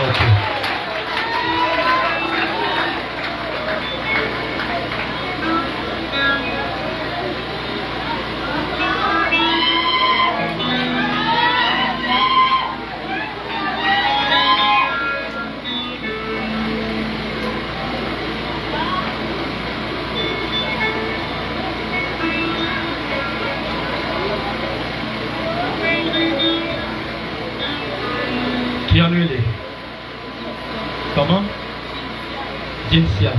Ok. Qui en est? Comment? Dinsia.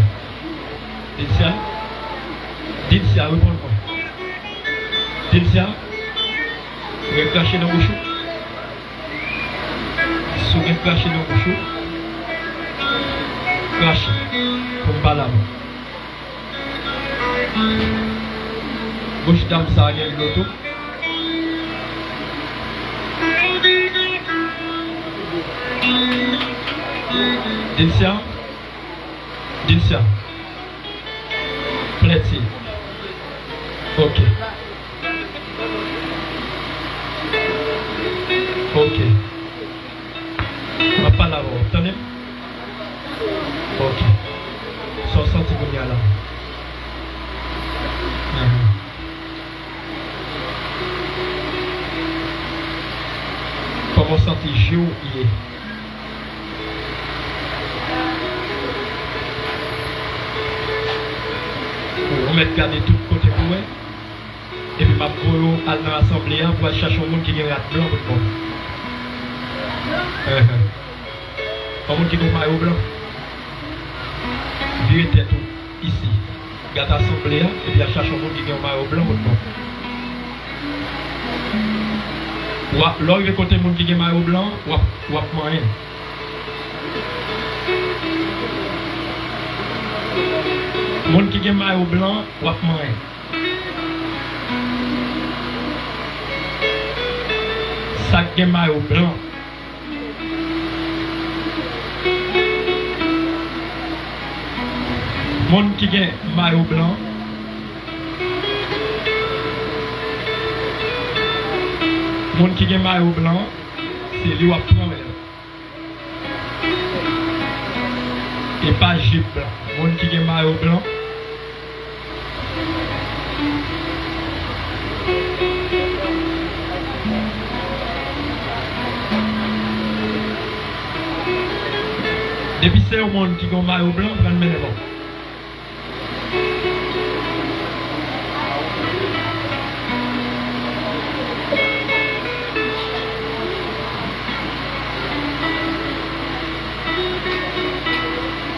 Dinsia? Dinsia, réponds-moi. Dinsia? Vous êtes caché dans vos choux? Si vous êtes caché dans vos choux, caché, comme pas là. Bouche d'âme, ça a gagné l'auto. Dinsia? Dinsia? Plaît-il? Ok. Ok. On va pas là-bas, attendez. Ok. Son senti qu'on y a là. Comment sentir jour il est? On va garder tout côté pour eux. Et puis, ma pour aller dans l'assemblée pour aller chercher un monde qui a un rat blanc pour le monde. Un monde qui a un maillot blanc. Virez tête ici. Garde l'assemblée et puis aller chercher un monde qui a un maillot blanc pour le monde. Là, il y a côté monde qui a un maillot blanc, ou à moyen. Monde qui a un maillot blanc, ou à moyen. Ça qui a un maillot blanc. Monde qui a un maillot blanc. Monde qui a un maillot blanc, c'est lui qui prend. Et pas jupe blanc. Monde qui a un maillot blanc. Depuis c'est au monde qui a un maillot blanc, prend le bon.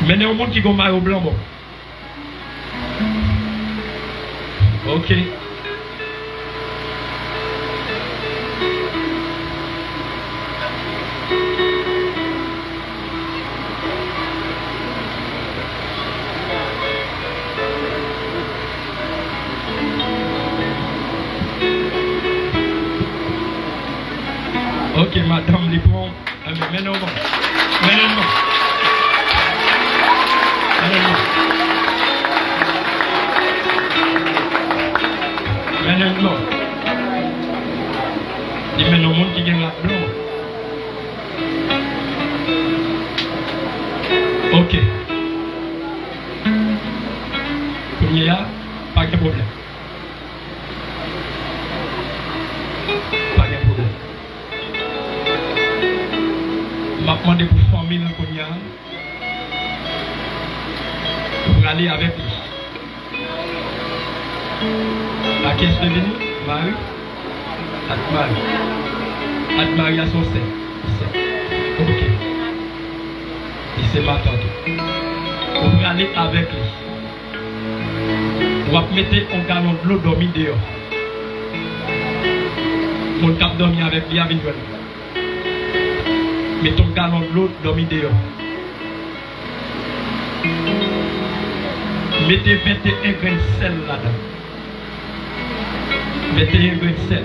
Mais il y a un monde qui a un maillot blanc, bon. Ok. Ok, madame, les bons. Mais non, bon. Mais non, non. Maintenant, il y a un monde qui gagne la blanc. Ok. Pour y a, pas de problème. Pas de problème. Je vais demander pour famille qu'on y a. Pour aller avec lui. À qui est-ce devenu? Marie? Marie à son sein. Ok. Il s'est pas attendu. Pour aller avec lui. On va mettre un gallon de l'eau dormi dehors. Mon cap dormi avec lui à Vinvelle. Mettons un gallon de l'eau dormi dehors. Mettez 21 grains de sel là-dedans. Mettez un grain de sel.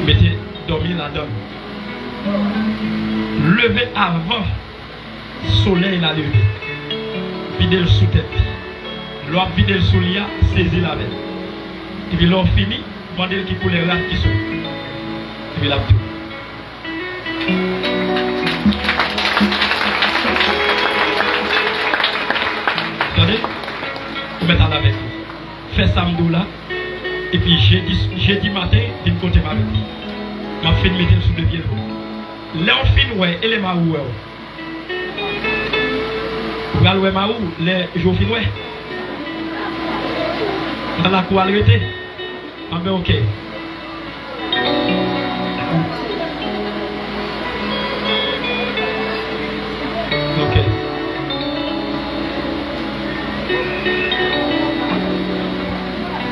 Mettez dormir là-dedans. Levez avant le soleil la levé. Videz le sous tête. L'on vide le sous lia, saisis la veille. Et puis l'on fini, demandez qui pour les rats qui sont. Et puis la tout. samedi là. Et puis jeudi matin, d'une côté ma vie. M'a fait mettre sous le pied. Là on fin ouais, et les maou ouais. Vous allez maou, les jours fin ouais. Dans la cour arrêté. Ah ben ok. Ok.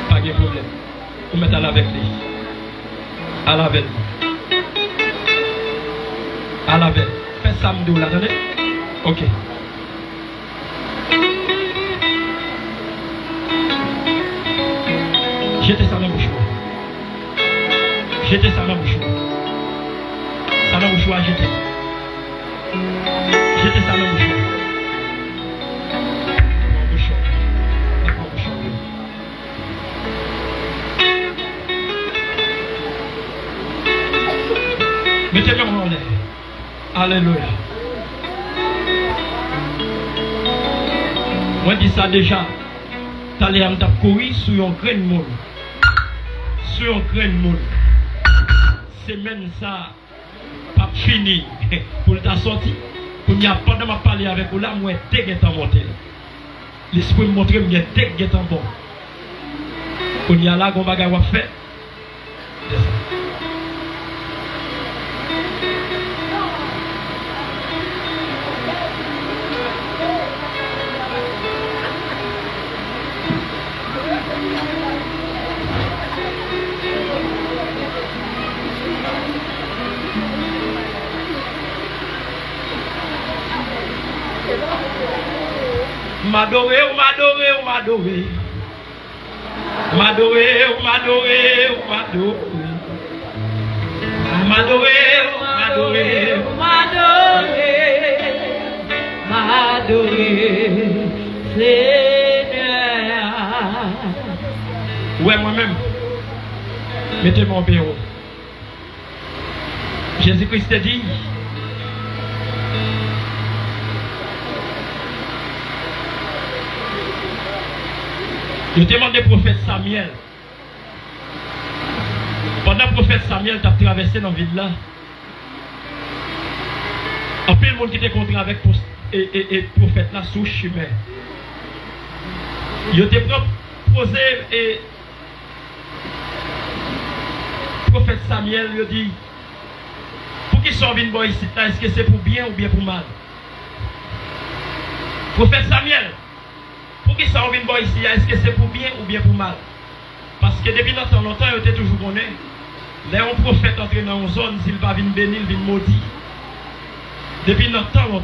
Pas de problème. On met à la avec lui. À la veille. À la veille. Fais samedi là, attendez. Ok. Jetez ça dans la bouche. Jetez ça dans la bouche. Ça dans la bouche à jeter. Jetez ça dans la bouche. Mettez-le en l'air. Alléluia. Moi, je dis ça déjà. Tu allais me courir sur un grain de monde. Sur un grain de monde. C'est même ça. Pas fini. Pour ta sortie. Pour n'y a pas de me parler avec vous là, moi, dès que tu monté. L'esprit me montre que dès que tu bon. Pour y a là, qu'on va faire. M'adorer, m'adorer, m'adorer. M'adorer, m'adorer, m'adorer. M'adorer, m'adorer, m'adorer. M'adorer, Seigneur. Ouais, moi-même. Mettez mon bureau. Jésus-Christ a dit. Je demande au prophète Samuel. Pendant le prophète Samuel, tu as traversé dans la ville là. En plus, le monde qui était contre avec le prophète là sous chemin. Je t'ai proposé et le prophète Samuel lui dit pour qu'il soit venu ici, est-ce que c'est pour bien ou bien pour mal? Prophète Samuel. Pour qui ça vient ici, est-ce que c'est pour bien ou bien pour mal? Parce que depuis longtemps, il était toujours connu. Les prophètes entrent dans une zone, s'il va venir bénir, il vient maudit. Depuis longtemps. La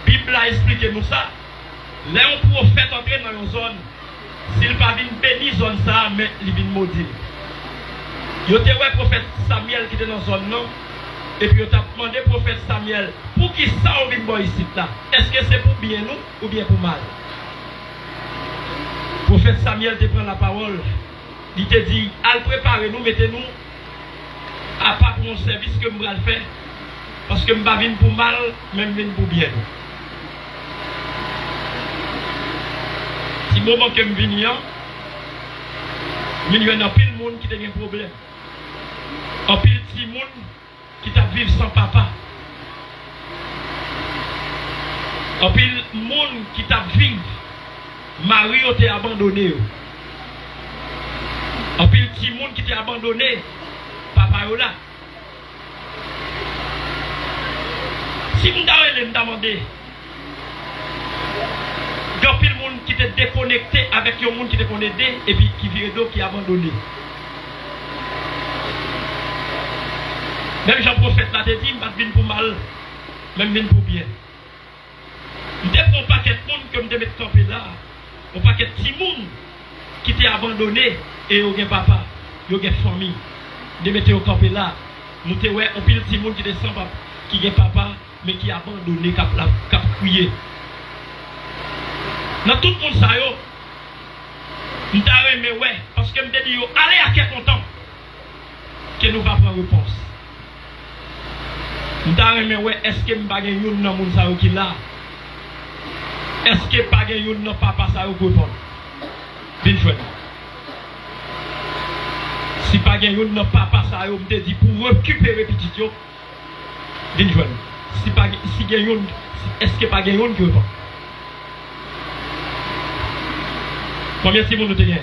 Bible a expliqué nous ça. Les prophètes entrent dans une zone, s'il va venir bénir zone ça, mais il vient maudit. Il y a un prophète Samuel qui était dans la zone, non? Et puis il a demandé au prophète Samuel, pour qui ça vient ici là? Est-ce que c'est pour bien nous ou bien pour mal? Le prophète Samuel te prend la parole. Il te dit, allez préparer nous, mettez-nous à part pour mon service que je vais faire. Parce que je ne vais pas venir pour mal, même venir pour bien. Si moment que je viens, il y a un pile de monde qui a un problème. Un pile de monde qui t'a vivre sans papa. Un pile de monde qui t'a vivre. Marie t'a abandonné. En plus, le petit monde qui t'a abandonné, papa est là. Si vous me demandez, il y a le monde qui t'a déconnecté avec le monde qui t'a connecté et puis qui vient d'eau qui est abandonné. Même Jean-Prophète l'a dit, je ne vais pas venir pour mal, même venir pour bien. Je ne prends pas quel monde que je vais mettre campé là. On pas que petit monde qui t'est abandonné et au papa, au famille. De mettre au campé là. Nous te ouais, on pile petit monde qui descend qui est papa mais qui est abandonné qui a crié. Dans tout le monde ça yo. Nous t'a aimé ouais parce que me dit yo allez à quel content que nous va prendre réponse. Nous t'a aimé ouais est-ce que m'pa gen yon nan moun sa yo qui là? Est-ce que pas gen yon nan papa sa yo répondre? Vin jouer. Si pas gagné non papa ça yo me dit pour récupérer petit yo. Vin jouer. Si pas si gagné est-ce que pas gagné que pas. Combien de Simon nous te gagné?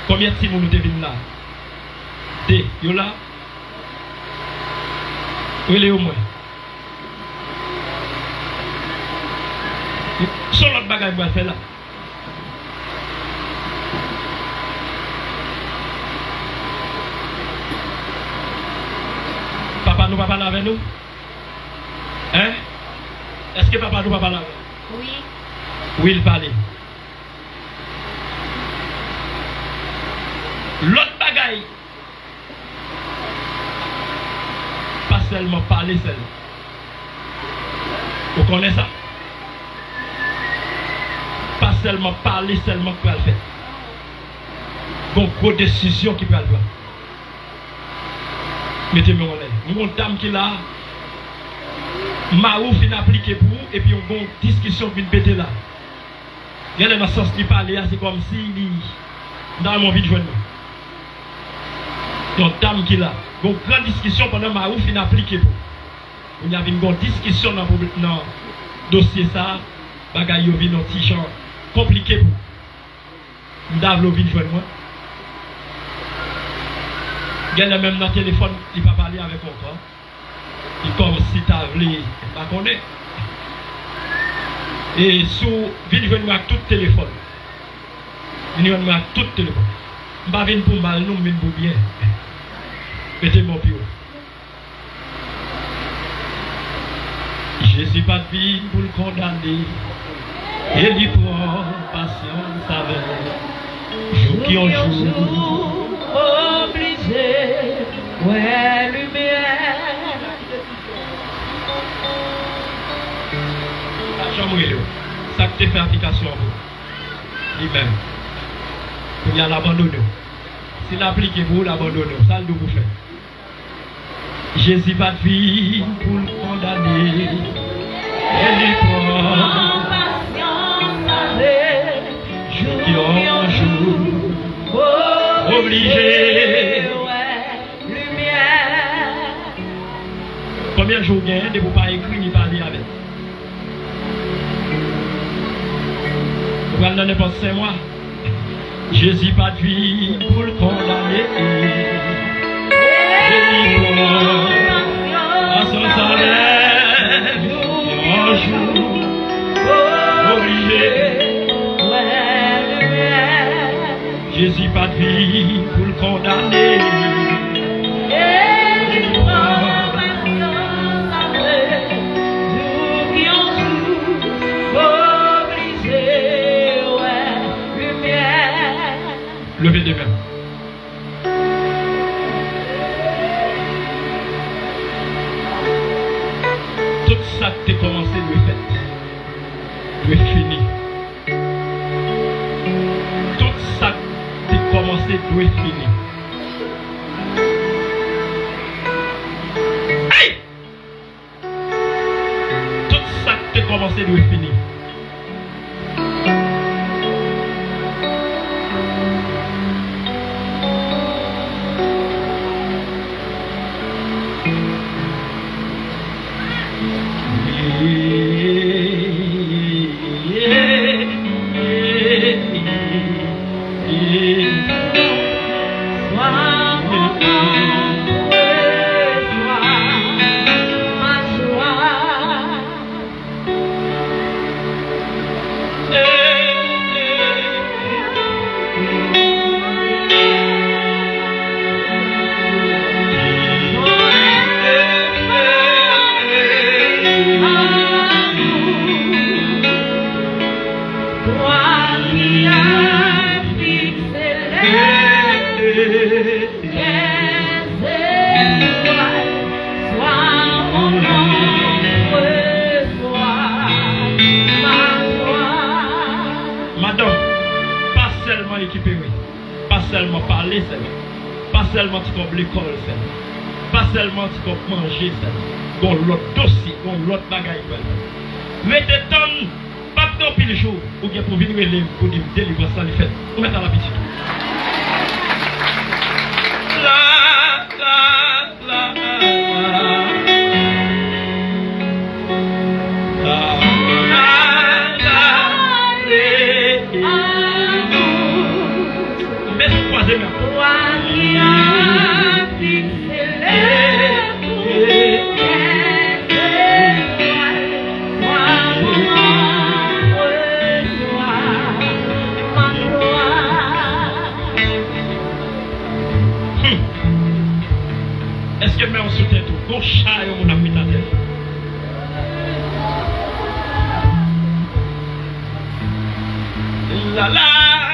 Combien de Simon nous te vinn là? T, yo là? Oui, les au moins. Son l'autre bagage va faire là. Papa nous va parler avec nous? Hein? Est-ce que papa nous va parler avec nous? Oui. Oui, il parle. L'autre bagaille, pas seulement parler seul. Vous connaissez ça? Pas seulement parler seulement qu'il va le faire. Donc, gros décision qui peut le faire. Mettez-moi en l'air. Nous avons une dame qui là, Marouf fin appliqué pour vous, et puis on a une discussion qui vient péter là. Il y a dans le sens qui parle, c'est comme si il dans mon vie de joindre. Donc, dame qui là, une grande discussion pendant Marouf fin appliqué pour. Il y avait une grande discussion dans le dossier ça, bagaille yo vin un petit champ compliqué pour. M'davlo vin joindre moi. Il y a même dans le téléphone, il va parler avec encore. Il comme si tu avais pas connaît. Et sous vin joindre moi tout téléphone. Vin joindre moi tout téléphone. M'pa vin pour mal nous, vin pour bien. Mettez mon pied. Je suis pas de vie pour le condamner. Et lui prend patience avec. Jour qui en jour, obligé, ouais, lumière. Jean-Mouille, ça que tu fais application à vous. Lui-même. Il y a l'abandonner. S'il applique vous, l'abandonner. Ça le vous fait. Jésus pas de vie pour le condamner. Et lui prend Patience avec, jour qui en jour, obligé. ouais, lumière. Combien de jours gagnent de vous pas écrire ni parler avec? Vous allez donner pas 5 mois. Jésus pas de vie pour le condamner. Et lui prend patience avec, en jour, obligé. Jésus pas de vie pour le condamner. Levez les mains. Tout ça que tu as commencé doit faire. Doit finir. Tout ça que tu as commencé doit finir. Hey! Tout ça que tu as commencé doit finir. Pas seulement tu comprends l'école, pas seulement tu comprends manger, dans l'autre dossier, dans l'autre bagaille. Mettez ton, pas Après pile jour, ou bien pour venir les pour dire délivrer ça les fait. On met dans la petite. Est-ce que mais on soutient tout? Bon chat et on a mis ta tête. La la